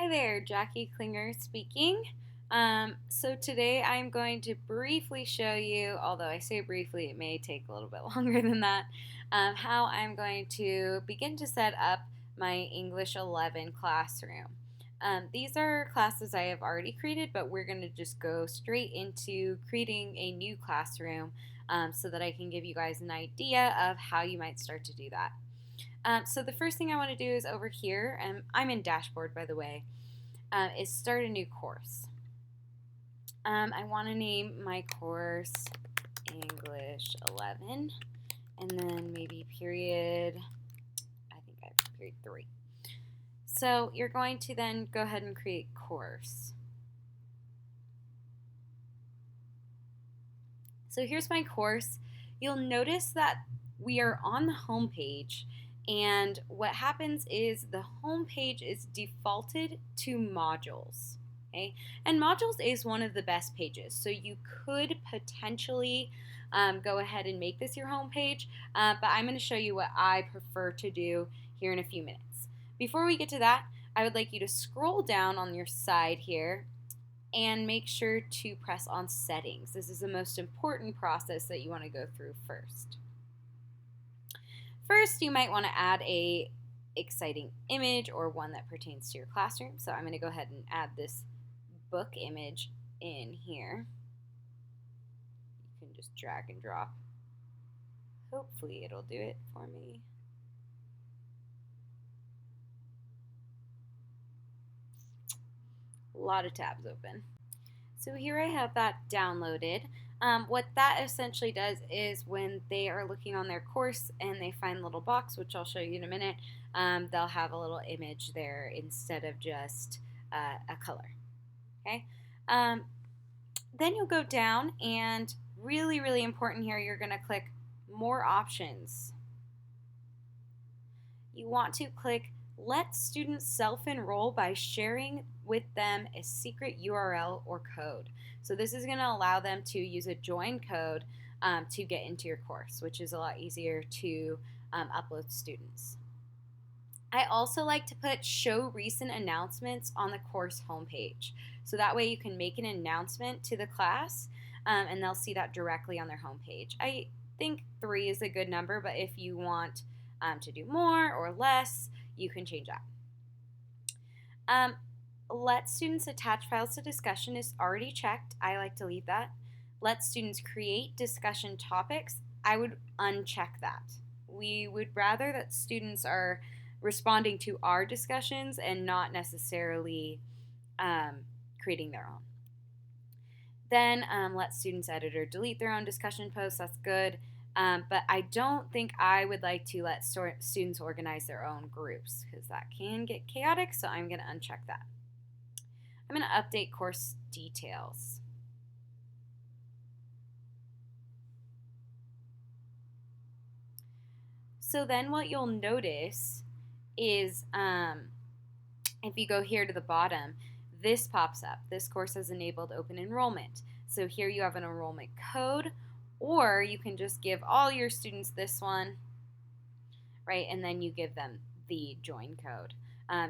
Hi there, Jackie Klinger speaking. So today I'm going to briefly show you, although I say briefly, it may take a little bit longer than that, how I'm going to begin to set up my English 11 classroom. These are classes I have already created, but we're going to just go straight into creating a new classroom so that I can give you guys an idea of how you might start to do that. So the first thing I want to do is over here, and I'm in Dashboard by the way, is start a new course. I want to name my course English 11 and then maybe period, I think I have period 3. So you're going to then go ahead and create course. So here's my course. You'll notice that we are on the home page, and what happens is the home page is defaulted to modules. Okay? And modules is one of the best pages, so you could potentially go ahead and make this your home page, but I'm going to show you what I prefer to do here in a few minutes. Before we get to that, I would like you to scroll down on your side here and make sure to press on settings. This is the most important process that you want to go through first. First, you might want to add a exciting image or one that pertains to your classroom. So I'm going to go ahead and add this book image in here. You can just drag and drop. Hopefully it'll do it for me. A lot of tabs open. So here I have that downloaded. What that essentially does is when they are looking on their course and they find a little box, which I'll show you in a minute, they'll have a little image there instead of just a color. Okay. Then you'll go down and really, really important here, you're going to click more options. You want to click let students self-enroll by sharing with them a secret URL or code. So this is going to allow them to use a join code to get into your course, which is a lot easier to upload students. I also like to put show recent announcements on the course homepage. So that way you can make an announcement to the class and they'll see that directly on their homepage. I think 3 is a good number, but if you want to do more or less, you can change that. Let students attach files to discussion is already checked. I like to leave that. Let students create discussion topics. I would uncheck that. We would rather that students are responding to our discussions and not necessarily creating their own. Then let students edit or delete their own discussion posts. That's good. But I don't think I would like to let students organize their own groups because that can get chaotic, so I'm going to uncheck that. I'm going to update course details. So then what you'll notice is if you go here to the bottom, this pops up. This course has enabled open enrollment. So here you have an enrollment code, or you can just give all your students this one, right? And then you give them the join code.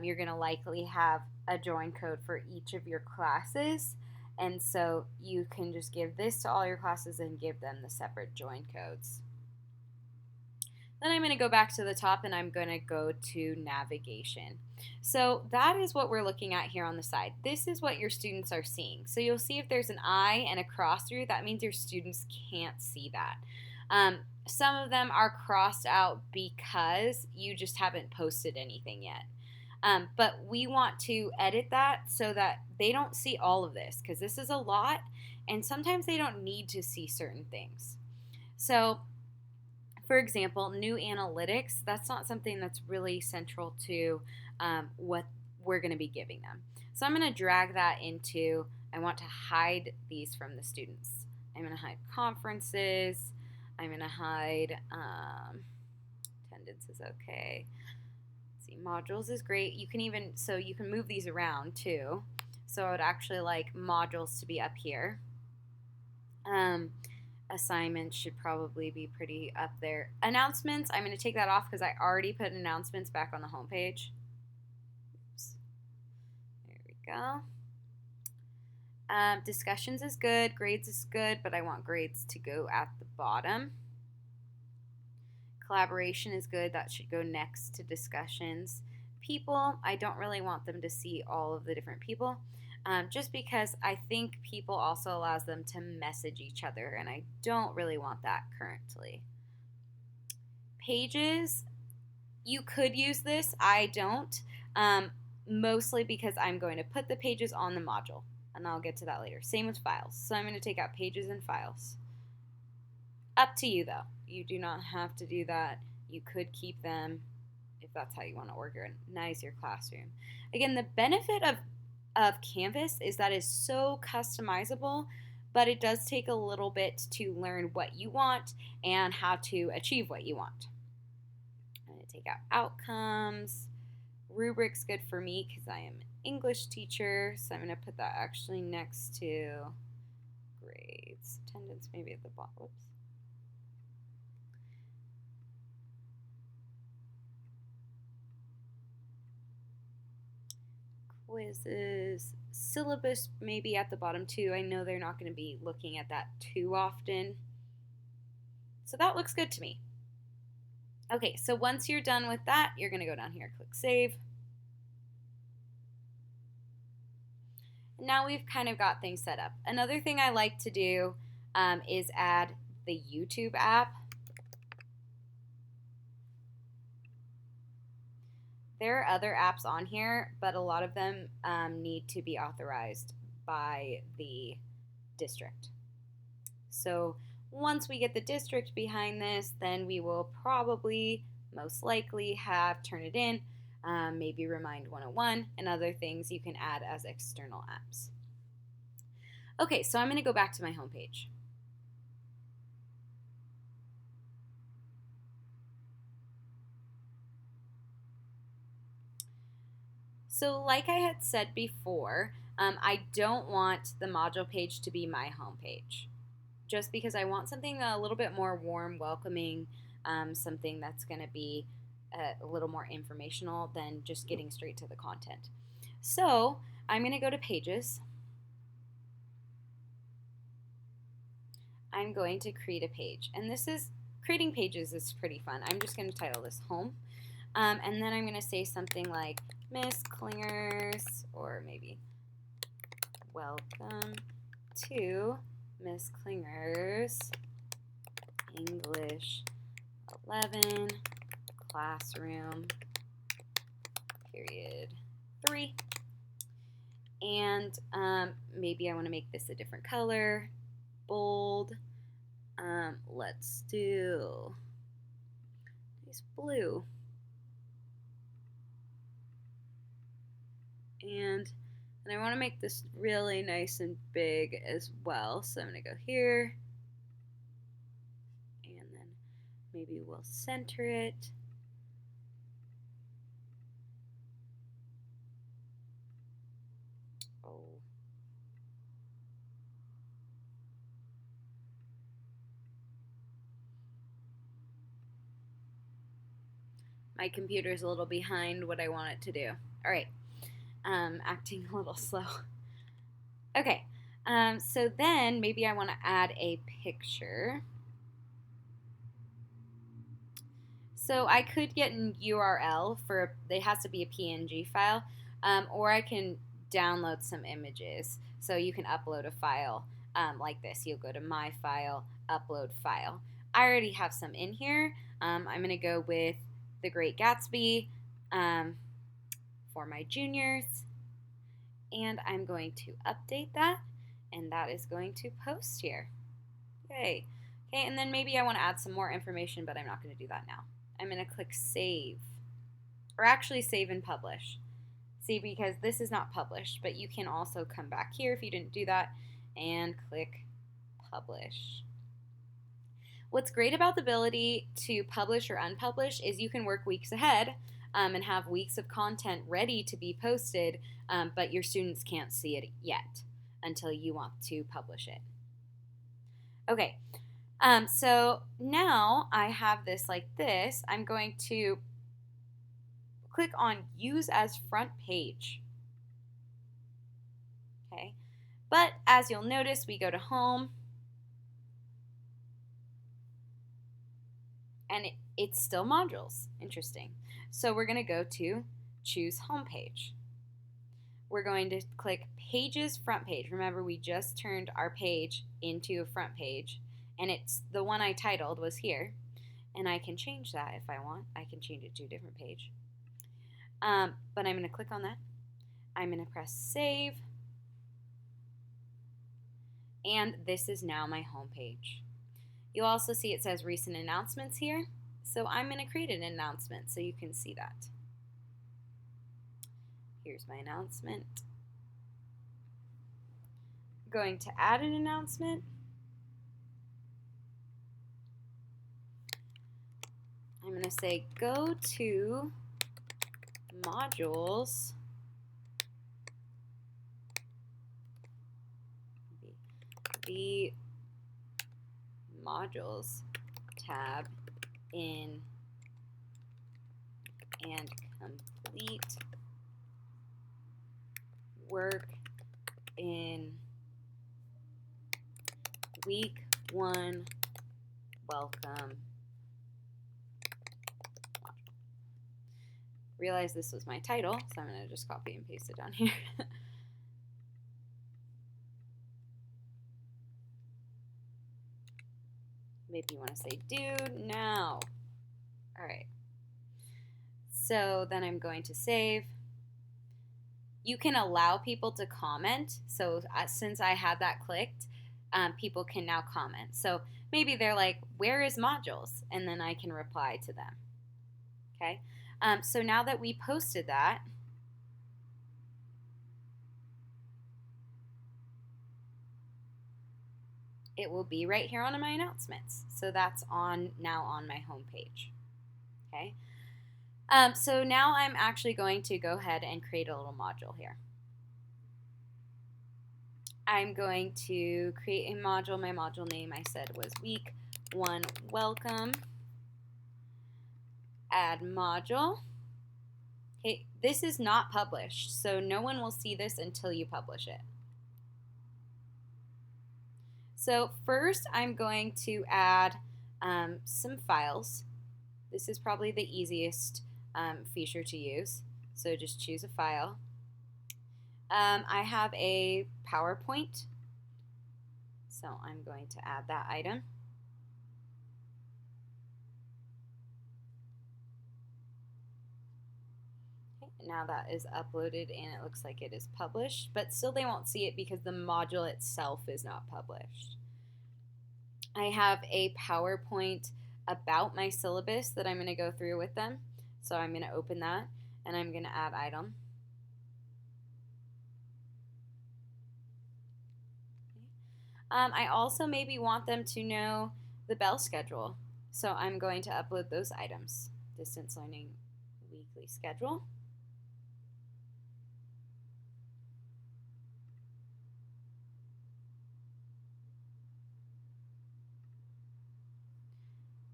You're going to likely have a join code for each of your classes. And so you can just give this to all your classes and give them the separate join codes. Then I'm going to go back to the top and I'm going to go to navigation. So that is what we're looking at here on the side. This is what your students are seeing. So you'll see if there's an I and a cross through, that means your students can't see that. Some of them are crossed out because you just haven't posted anything yet. But we want to edit that so that they don't see all of this because this is a lot and sometimes they don't need to see certain things. So for example, new analytics, that's not something that's really central to what we're going to be giving them. So I'm going to drag that into, I want to hide these from the students. I'm going to hide conferences. I'm going to hide attendance is okay. Let's see, modules is great. You can even, so you can move these around too. So I would actually like modules to be up here. Assignments should probably be pretty up there. Announcements, I'm going to take that off because I already put announcements back on the home page. Oops. There go. Discussions is good, grades is good, but I want grades to go at the bottom. Collaboration is good, that should go next to discussions. People, I don't really want them to see all of the different people, just because I think people also allows them to message each other, and I don't really want that currently. Pages, you could use this, I don't, mostly because I'm going to put the pages on the module, and I'll get to that later. Same with files, so I'm going to take out pages and files. Up to you though, you do not have to do that. You could keep them if that's how you want to organize your classroom. Again, the benefit of Canvas is that it's so customizable, but it does take a little bit to learn what you want and how to achieve what you want. I'm going to take out outcomes. Rubrics good for me because I am an English teacher, so I'm going to put that actually next to grades. Attendance maybe at the bottom. Whoops. Quizzes, syllabus maybe at the bottom too. I know they're not going to be looking at that too often. So that looks good to me. Okay, so once you're done with that, you're going to go down here, click Save. Now we've kind of got things set up. Another thing I like to do is add the YouTube app. There are other apps on here, but a lot of them need to be authorized by the district. So once we get the district behind this, then we will probably, most likely, have Turnitin, maybe Remind 101, and other things you can add as external apps. Okay, so I'm going to go back to my home page. So like I had said before, I don't want the module page to be my home page, just because I want something a little bit more warm, welcoming, something that's going to be a little more informational than just getting straight to the content. So I'm going to go to Pages. I'm going to create a page, and creating pages is pretty fun. I'm just going to title this Home, and then I'm going to say something like Miss Clinger's, or maybe welcome to Miss Clinger's English 11 classroom period 3. And maybe I want to make this a different color, bold. Let's do nice blue. And I want to make this really nice and big as well. So I'm going to go here, and then maybe we'll center it. Oh. My computer's a little behind what I want it to do. All right. Acting a little slow. Okay, so then maybe I want to add a picture. So I could get an URL for, it has to be a PNG file, or I can download some images. So you can upload a file like this. You'll go to My File, Upload File. I already have some in here. I'm going to go with The Great Gatsby for my juniors, and I'm going to update that, and that is going to post here. Yay. Okay, and then maybe I want to add some more information, but I'm not going to do that now. I'm going to click Save, or actually Save and Publish. See, because this is not published, but you can also come back here if you didn't do that and click Publish. What's great about the ability to publish or unpublish is you can work weeks ahead and have weeks of content ready to be posted, but your students can't see it yet until you want to publish it. Okay, so now I have this like this. I'm going to click on Use as Front Page. okay? But as you'll notice, we go to home, and it's still modules. Interesting. So we're going to go to choose homepage. We're going to click pages front page. Remember, we just turned our page into a front page, and it's the one I titled was here. And I can change that if I want. I can change it to a different page. But I'm going to click on that. I'm going to press save. And this is now my home page. You'll also see it says recent announcements here. So I'm going to create an announcement so you can see that. Here's my announcement. I'm going to add an announcement. I'm going to say go to modules, the modules tab in and complete work in week 1 welcome. Realize this was my title, so I'm going to just copy and paste it down here. Maybe you want to say due now. All right. So then I'm going to save. You can allow people to comment. So since I had that clicked, people can now comment. So maybe they're like, where is modules? And then I can reply to them. Okay. So now that we posted that, it will be right here on my announcements. So that's now on my home page. Okay. So now I'm actually going to go ahead and create a little module here. I'm going to create a module. My module name I said was week 1 welcome. Add module. Okay, this is not published, so no one will see this until you publish it. So first I'm going to add some files. This is probably the easiest feature to use. So just choose a file. I have a PowerPoint, so I'm going to add that item. Okay, now that is uploaded and it looks like it is published, but still they won't see it because the module itself is not published. I have a PowerPoint about my syllabus that I'm going to go through with them. So I'm going to open that and I'm going to add item. I also maybe want them to know the bell schedule. So I'm going to upload those items. Distance learning weekly schedule.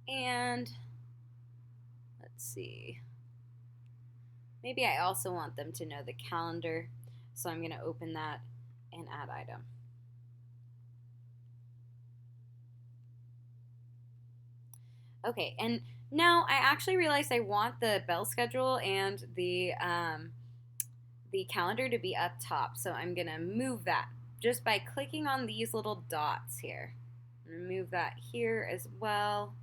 And let's see. Maybe I also want them to know the calendar. So I'm going to open that and add item. Okay, and now I actually realized I want the bell schedule and the calendar to be up top. So I'm going to move that just by clicking on these little dots here. I'm going to move that here as well.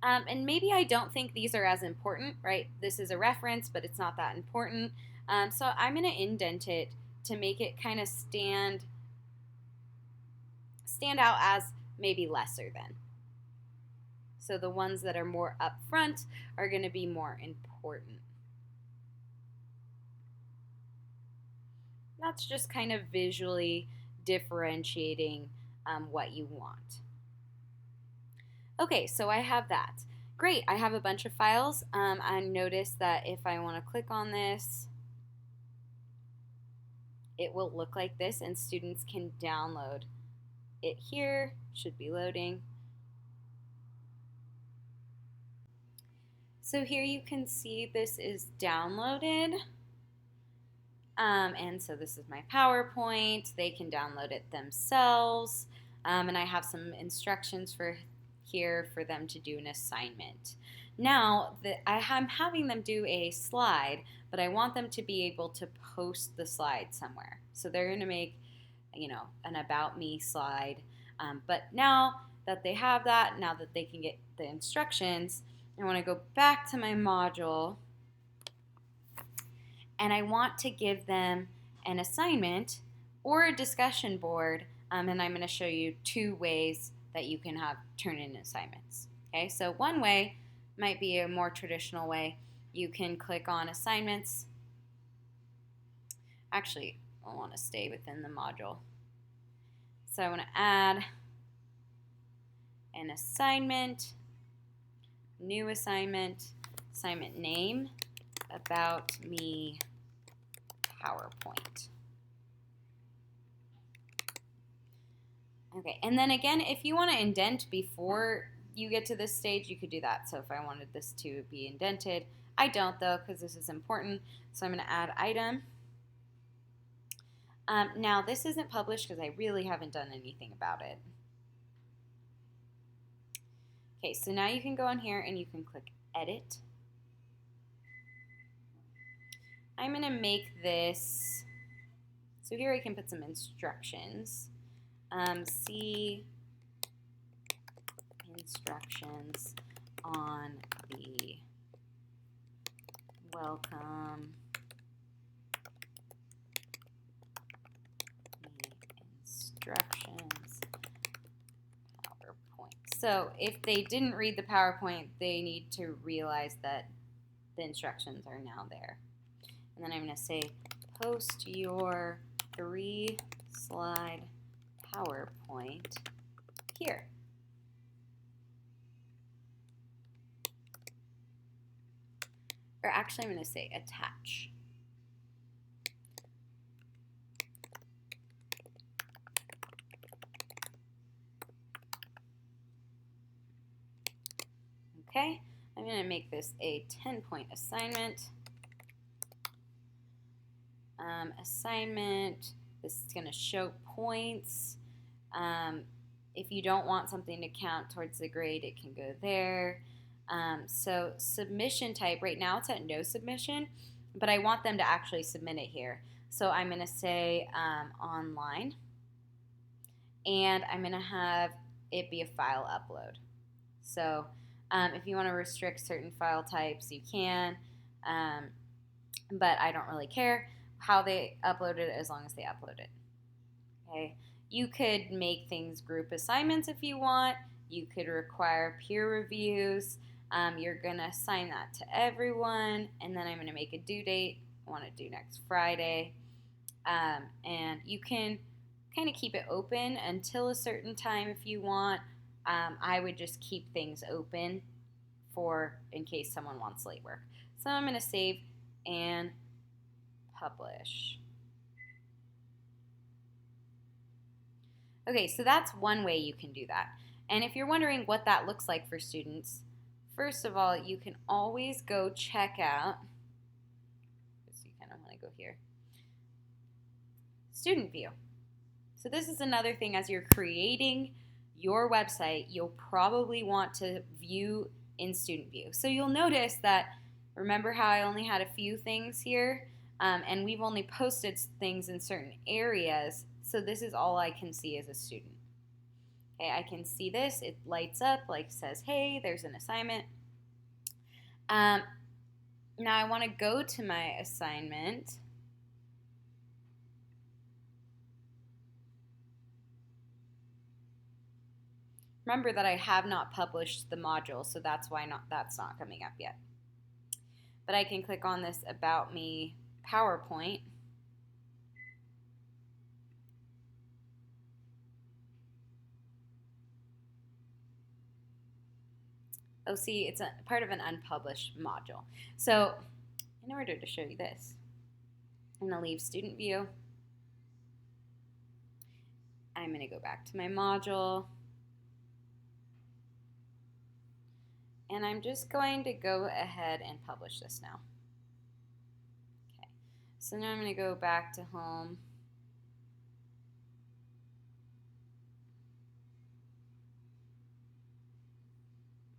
And maybe I don't think these are as important, right? This is a reference, but it's not that important. So I'm going to indent it to make it kind of stand out as maybe lesser than. So the ones that are more up front are going to be more important. That's just kind of visually differentiating what you want. Okay, so I have that. Great, I have a bunch of files. I notice that if I want to click on this, it will look like this and students can download it here. Should be loading. So here you can see this is downloaded. And so this is my PowerPoint. They can download it themselves. And I have some instructions for here for them to do an assignment. Now, I'm having them do a slide, but I want them to be able to post the slide somewhere. So they're going to make, an About Me slide. But now that they have that, now that they can get the instructions, I want to go back to my module and I want to give them an assignment or a discussion board, and I'm going to show you 2 ways that you can turn in assignments. Okay, so one way might be a more traditional way. You can click on assignments. Actually, I want to stay within the module. So I want to add an assignment, new assignment, assignment name, About Me PowerPoint. Okay, and then again, if you want to indent before you get to this stage, you could do that. So if I wanted this to be indented, I don't though, because this is important. So I'm going to add item. Now this isn't published because I really haven't done anything about it. Okay, so now you can go in here and you can click edit. I'm going to make this, so here I can put some instructions. See instructions on the welcome instructions PowerPoint. So if they didn't read the PowerPoint, they need to realize that the instructions are now there. And then I'm going to say post your 3-slide PowerPoint here. Or actually, I'm going to say attach. Okay, I'm going to make this a 10-point assignment. Assignment, this is going to show points. If you don't want something to count towards the grade, it can go there. So submission type, right now it's at no submission, but I want them to actually submit it here. So I'm going to say online, and I'm going to have it be a file upload. So if you want to restrict certain file types, you can, but I don't really care how they upload it as long as they upload it. Okay. You could make things group assignments if you want. You could require peer reviews. You're going to assign that to everyone, and then I'm going to make a due date. I want to do next Friday. And you can kind of keep it open until a certain time if you want. I would just keep things open in case someone wants late work. So I'm going to save and publish. Okay, so that's one way you can do that. And if you're wondering what that looks like for students, first of all, you can always go check out, so you kind of want to go here, Student View. So this is another thing as you're creating your website, you'll probably want to view in Student View. So you'll notice that, remember how I only had a few things here? And we've only posted things in certain areas, so this is all I can see as a student. Okay, I can see this, it lights up, like says, hey, there's an assignment. Now I want to go to my assignment. Remember that I have not published the module, so that's why that's not coming up yet. But I can click on this About Me PowerPoint. Oh, see, it's a part of an unpublished module. So in order to show you this, I'm going to leave Student View. I'm going to go back to my module. And I'm just going to go ahead and publish this now. Okay. So now I'm going to go back to home.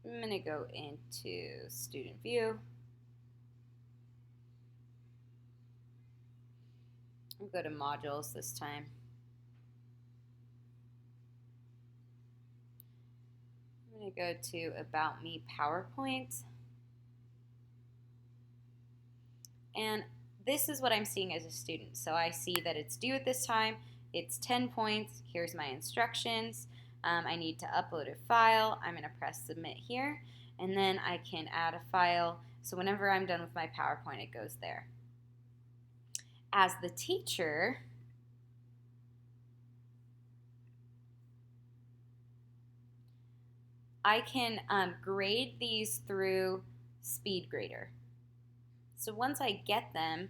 I'm going to go into student view. I'll go to modules this time. I'm going to go to About Me PowerPoint. And this is what I'm seeing as a student. So I see that it's due at this time. It's 10 points. Here's my instructions. I need to upload a file. I'm going to press submit here. And then I can add a file. So whenever I'm done with my PowerPoint, it goes there. As the teacher, I can grade these through SpeedGrader. So once I get them,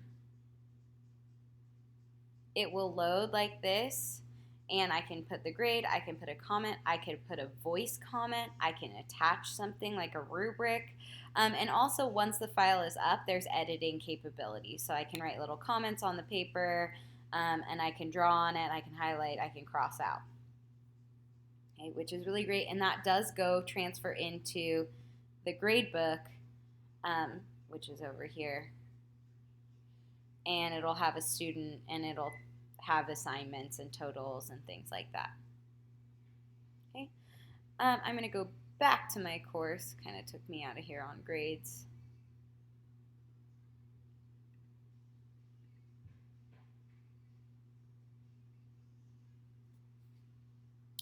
it will load like this, and I can put the grade, I can put a comment, I can put a voice comment, I can attach something like a rubric, and also once the file is up, there's editing capability. So I can write little comments on the paper, and I can draw on it, I can highlight, I can cross out. Okay, which is really great, and that does go transfer into the gradebook, which is over here, and it'll have a student and it'll have assignments and totals and things like that. Okay, I'm going to go back to my course. Kind of took me out of here on grades.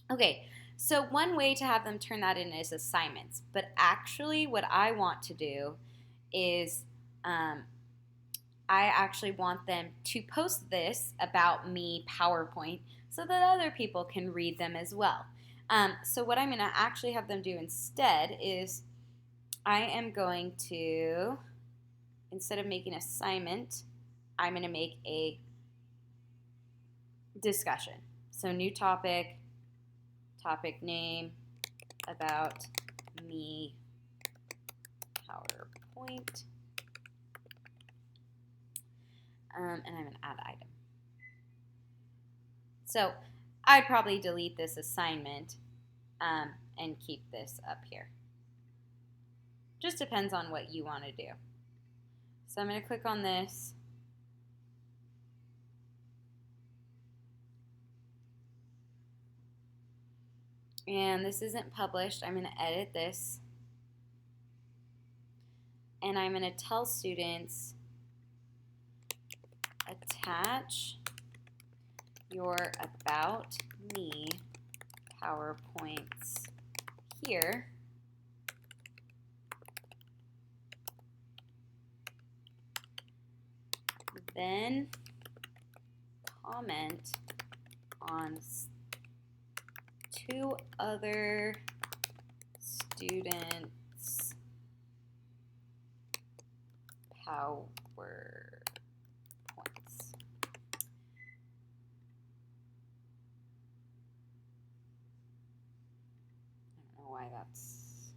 Okay, so one way to have them turn that in is assignments, but actually what I want to do is I actually want them to post this About Me PowerPoint so that other people can read them as well. So what I'm going to actually have them do instead is I am going to, instead of making an assignment, I'm going to make a discussion. So new topic, topic name, About Me PowerPoint. And I'm going to add item. So I'd probably delete this assignment and keep this up here. Just depends on what you want to do. So I'm going to click on this. And this isn't published. I'm going to edit this. And I'm going to tell students, attach your About Me PowerPoints here. Then comment on 2 other students' PowerPoints. Why that's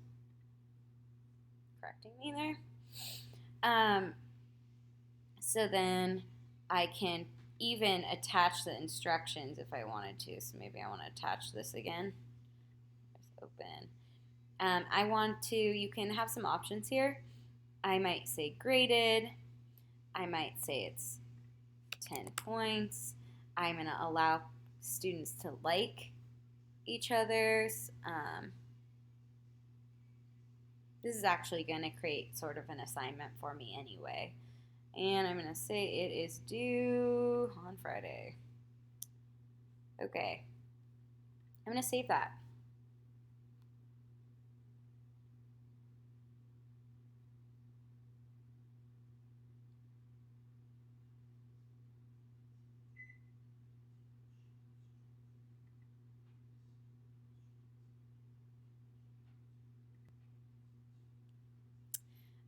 correcting me there. So then I can even attach the instructions if I wanted to. So maybe I want to attach this again. Press open. I want to, you can have some options here. I might say graded. I might say it's 10 points. I'm going to allow students to like each other's. This is actually going to create sort of an assignment for me anyway. And I'm going to say it is due on Friday. Okay. I'm going to save that.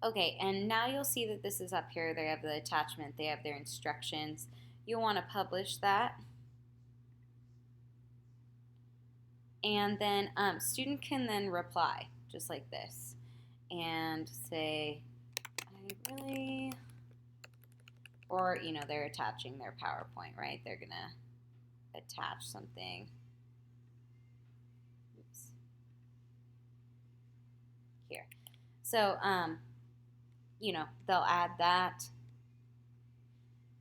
Okay, and now you'll see that this is up here. They have the attachment, they have their instructions. You'll want to publish that. And then student can then reply, just like this, and say, I really Or, they're attaching their PowerPoint, right? They're going to attach something. Oops. Here. So, they'll add that,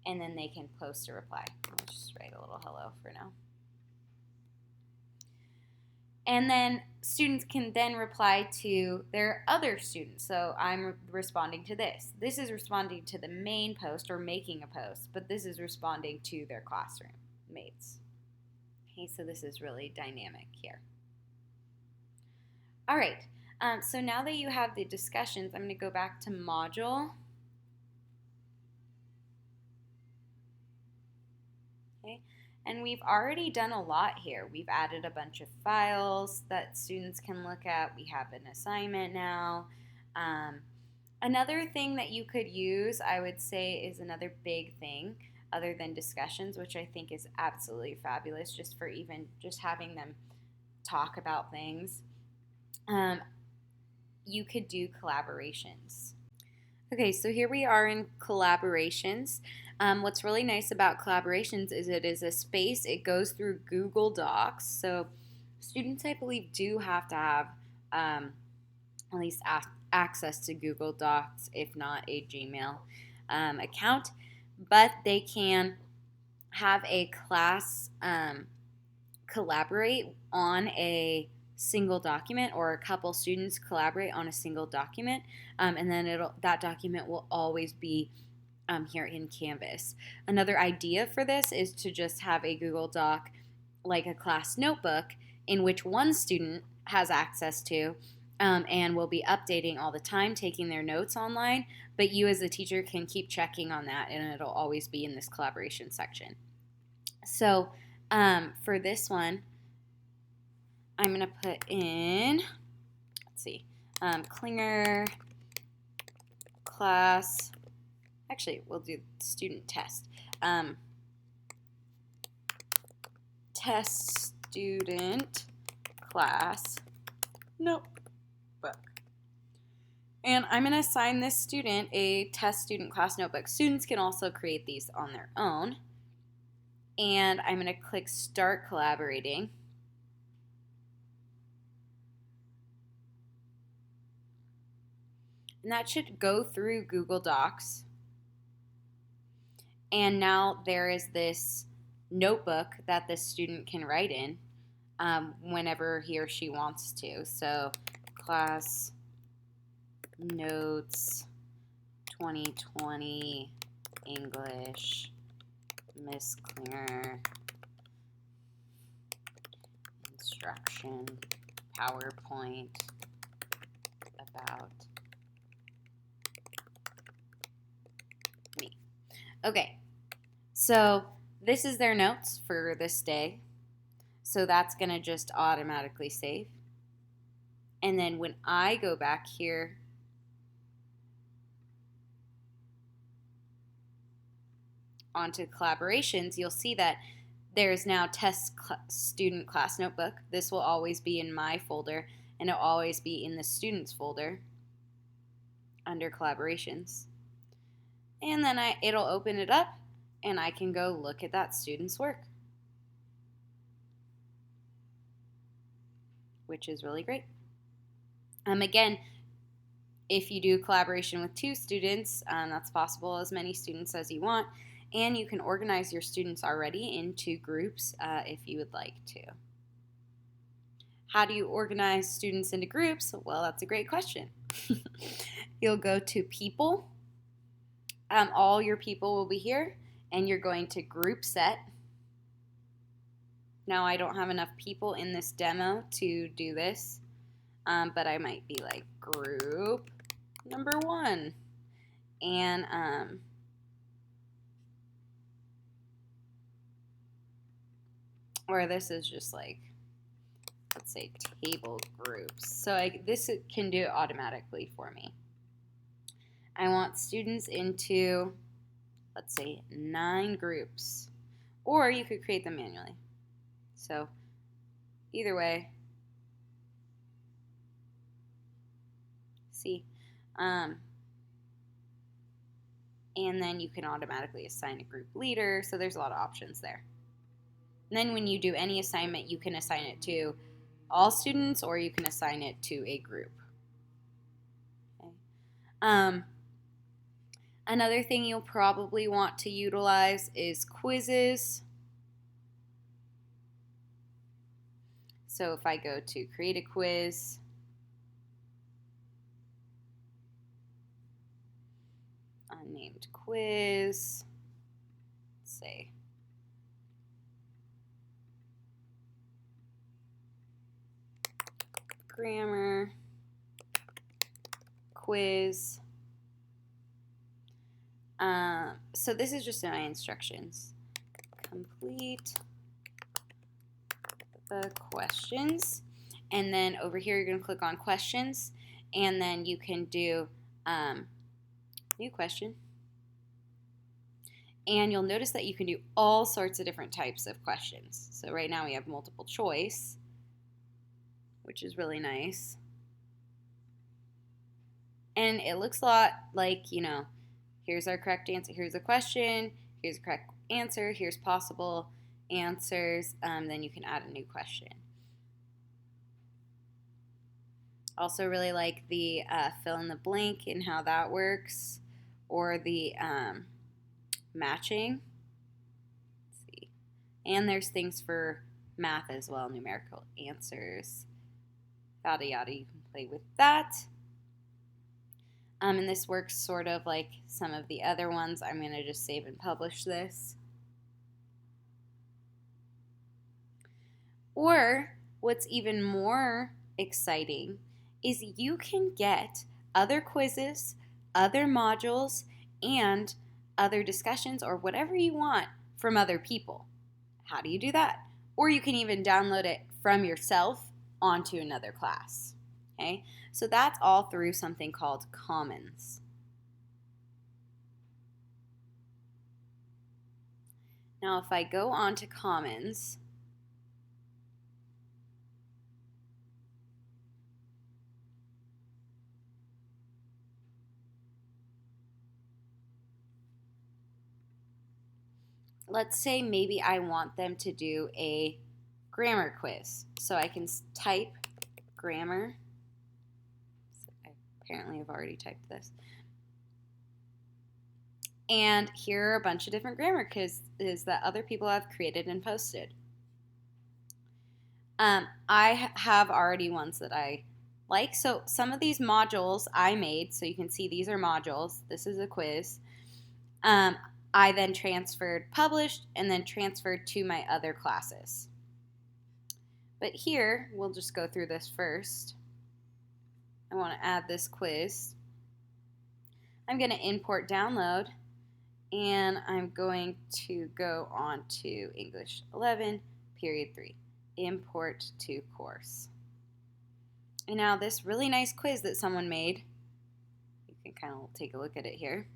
and then they can post a reply. I'll just write a little hello for now. And then students can then reply to their other students. So I'm responding to this. This is responding to the main post or making a post, but this is responding to their classroom mates. Okay, so this is really dynamic here. All right, so now that you have the discussions, I'm going to go back to module. Okay. And we've already done a lot here. We've added a bunch of files that students can look at. We have an assignment now. Another thing that you could use, I would say, is another big thing other than discussions, which I think is absolutely fabulous just for even just having them talk about things. You could do collaborations. Okay, so here we are in collaborations. What's really nice about collaborations is it is a space, it goes through Google Docs. So students, I believe, do have to have at least access to Google Docs, if not a Gmail account. But they can have a class collaborate on a single document, or a couple students collaborate on a single document, and then that document will always be here in Canvas. Another idea for this is to just have a Google Doc like a class notebook in which one student has access to and will be updating all the time, taking their notes online, but you as a teacher can keep checking on that, and it'll always be in this collaboration section. So for this one, I'm going to put in, let's see, Klinger class, actually, we'll do student test. Test student class notebook. And I'm going to assign this student a test student class notebook. Students can also create these on their own. And I'm going to click Start Collaborating. And that should go through Google Docs. And now there is this notebook that the student can write in whenever he or she wants to. So class notes 2020 English, Miss Klinger, instruction, PowerPoint about me. Okay, so this is their notes for this day. So that's going to just automatically save. And then when I go back here, onto collaborations, you'll see that there's now test student class notebook. This will always be in my folder, and it'll always be in the students folder under collaborations. And then it'll open it up, and I can go look at that student's work, which is really great. Again, if you do collaboration with 2 students, that's possible, as many students as you want, and you can organize your students already into groups if you would like to. How do you organize students into groups? Well, that's a great question. You'll go to People. All your people will be here, and you're going to Group Set. Now, I don't have enough people in this demo to do this, but I might be like Group number 1. And or this is just like, let's say table groups. So this can do it automatically for me. I want students into, let's say, 9 groups. Or you could create them manually. So either way, see, And then you can automatically assign a group leader. So there's a lot of options there. And then when you do any assignment, you can assign it to all students or you can assign it to a group. Okay. Another thing you'll probably want to utilize is quizzes. So if I go to create a quiz, unnamed quiz, let's say grammar quiz. So this is just my instructions. Complete the questions, and then over here you're going to click on questions, and then you can do new question, and you'll notice that you can do all sorts of different types of questions. So right now we have multiple choice, which is really nice, and it looks a lot like, you know, here's our correct answer, here's a question, here's a correct answer, here's possible answers, then you can add a new question. Also really like the fill in the blank and how that works, or the matching. Let's see. And there's things for math as well, numerical answers, yada yada, you can play with that. And this works sort of like some of the other ones. I'm going to just save and publish this. Or what's even more exciting is you can get other quizzes, other modules, and other discussions or whatever you want from other people. How do you do that? Or you can even download it from yourself onto another class. Okay, so that's all through something called Commons. Now if I go on to Commons, let's say maybe I want them to do a grammar quiz. So I can type grammar. I apparently have already typed this. And here are a bunch of different grammar quizzes that other people have created and posted. I have already ones that I like. So some of these modules I made, so you can see these are modules. This is a quiz. I then transferred, published, and then transferred to my other classes. But here, we'll just go through this first. I want to add this quiz. I'm going to import download, and I'm going to go on to English 11, period 3, import to course. And now this really nice quiz that someone made, you can kind of take a look at it here,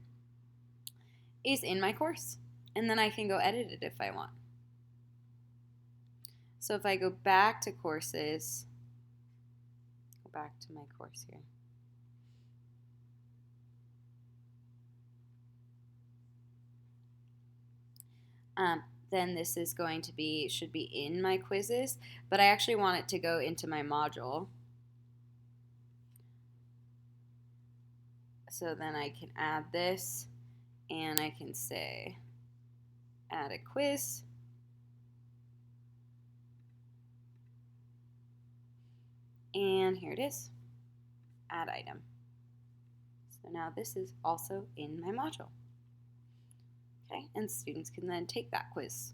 is in my course. And then I can go edit it if I want. So if I go back to courses, go back to my course here. Then this is going to be, should be in my quizzes, but I actually want it to go into my module. So then I can add this, and I can say add a quiz. And here it is, add item. So now this is also in my module. Okay, and students can then take that quiz.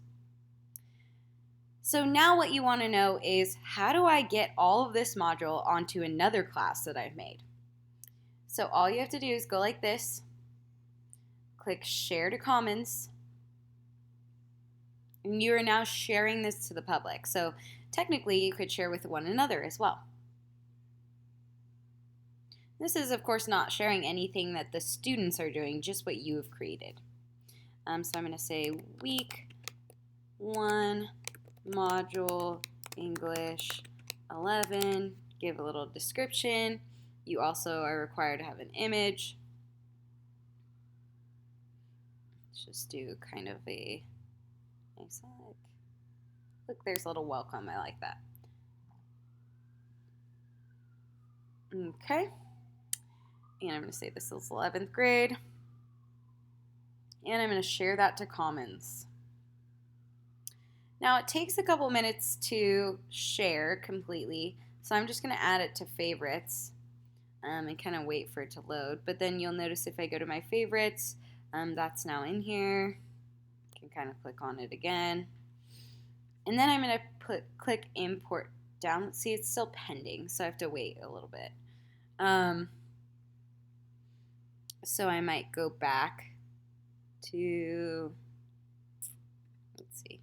So now what you want to know is, how do I get all of this module onto another class that I've made? So all you have to do is go like this, click Share to Commons, and you are now sharing this to the public. So technically you could share with one another as well. This is of course not sharing anything that the students are doing, just what you have created. So I'm going to say week 1 module English 11, give a little description. You also are required to have an image. Let's just do kind of a nice, look, there's a little welcome. I like that. Okay. And I'm going to say this is 11th grade. And I'm going to share that to Commons. Now it takes a couple minutes to share completely, so I'm just going to add it to favorites and kind of wait for it to load. But then you'll notice if I go to my favorites, that's now in here. I can kind of click on it again. And then I'm going to click import down. See, it's still pending, so I have to wait a little bit. So I might go back to, let's see.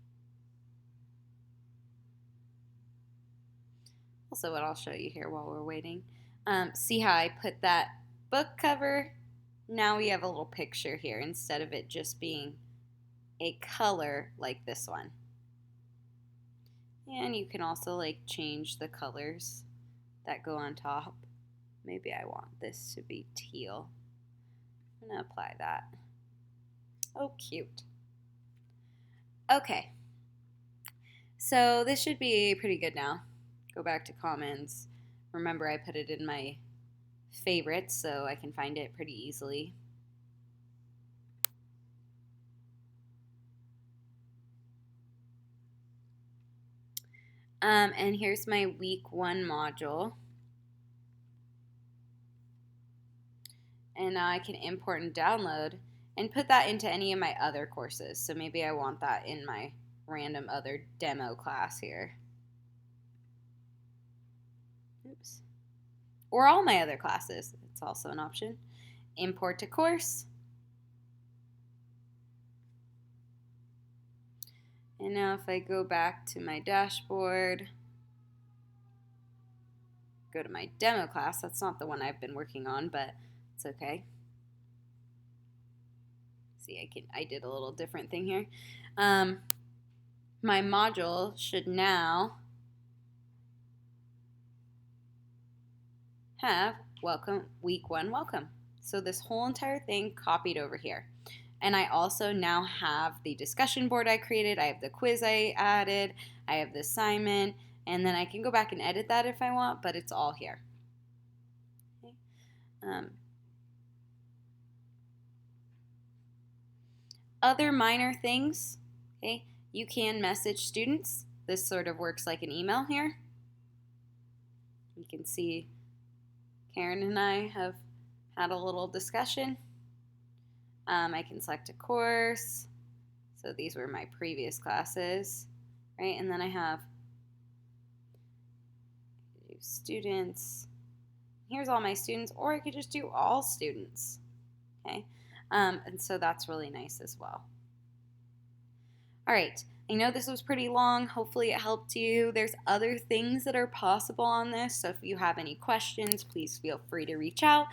Also, what I'll show you here while we're waiting. See how I put that book cover? Now we have a little picture here instead of it just being a color like this one. And you can also like change the colors that go on top. Maybe I want this to be teal. I'm gonna apply that. Oh, cute. Okay. So this should be pretty good now. Go back to Commons. Remember, I put it in my favorites so I can find it pretty easily. And here's my week 1 module. And now I can import and download and put that into any of my other courses. So maybe I want that in my random other demo class here. Oops. Or all my other classes. It's also an option. Import to course. And now if I go back to my dashboard, go to my demo class, that's not the one I've been working on, but it's okay. See, I did a little different thing here. My module should now have welcome, week 1 welcome. So this whole entire thing copied over here. And I also now have the discussion board I created. I have the quiz I added. I have the assignment. And then I can go back and edit that if I want, but it's all here. Okay. Other minor things, okay, you can message students. This sort of works like an email here. You can see Karen and I have had a little discussion. I can select a course. So these were my previous classes, right? And then I have students. Here's all my students, or I could just do all students, okay? And so that's really nice as well. All right, I know this was pretty long. Hopefully it helped you. There's other things that are possible on this, so if you have any questions, please feel free to reach out.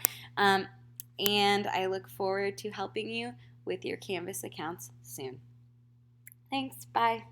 And I look forward to helping you with your Canvas accounts soon. Thanks, bye.